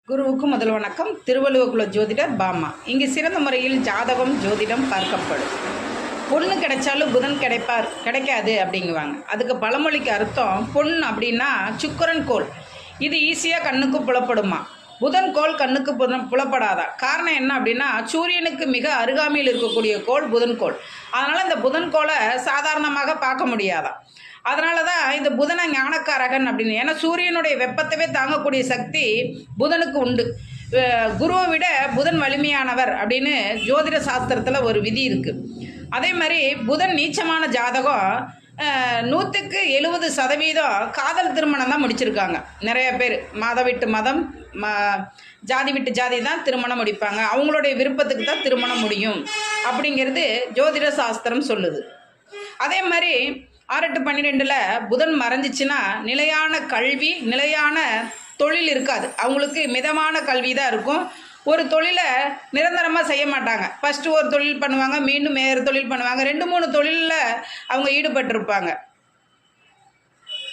குருவுக்கு முதல் வணக்கம். திருவள்ளுவக்குள்ள ஜோதிடர் பாமா. இங்கு சிறந்த முறையில் ஜாதகம் ஜோதிடம் பார்க்கப்படும். பொண்ணு கிடைச்சாலும் புதன் கிடைக்காது அப்படிங்குவாங்க. அதுக்கு பழமொழிக்கு அர்த்தம், பொன் அப்படின்னா சுக்கிரன் கோள். இது ஈஸியாக கண்ணுக்கு புலப்படுமா? புதன் கோள் கண்ணுக்கு புலப்படாதா? காரணம் என்ன அப்படின்னா, சூரியனுக்கு மிக அருகாமையில் இருக்கக்கூடிய கோள் புதன் கோள். அதனால் இந்த புதன் கோளை சாதாரணமாக பார்க்க முடியாதான். அதனால தான் இந்த புதனை ஞானக்காரகன் அப்படின்னு. ஏன்னா சூரியனுடைய வெப்பத்தவே தாங்கக்கூடிய சக்தி புதனுக்கு உண்டு. குருவை விட புதன் வலிமையானவர் அப்படின்னு ஜோதிட சாஸ்திரத்தில் ஒரு விதி இருக்குது. அதே மாதிரி புதன் நீச்சமான ஜாதகம் 170% காதல் திருமணம் தான் முடிச்சிருக்காங்க. நிறைய பேர் மதம் விட்டு மதம், ஜாதி விட்டு ஜாதி தான் திருமணம் முடிப்பாங்க. அவங்களுடைய விருப்பத்துக்கு தான் திருமணம் முடியும் அப்படிங்கிறது ஜோதிட சாஸ்திரம் சொல்லுது. அதே மாதிரி 6-8-12 புதன் மறைஞ்சிச்சுன்னா நிலையான கல்வி, நிலையான தொழில் இருக்காது. அவங்களுக்கு மிதமான கல்வி தான் இருக்கும். ஒரு தொழிலை நிரந்தரமாக செய்ய மாட்டாங்க. ஃபஸ்ட்டு ஒரு தொழில் பண்ணுவாங்க, மீண்டும் வேறு தொழில் பண்ணுவாங்க. 2-3 தொழிலில் அவங்க ஈடுபட்டிருப்பாங்க.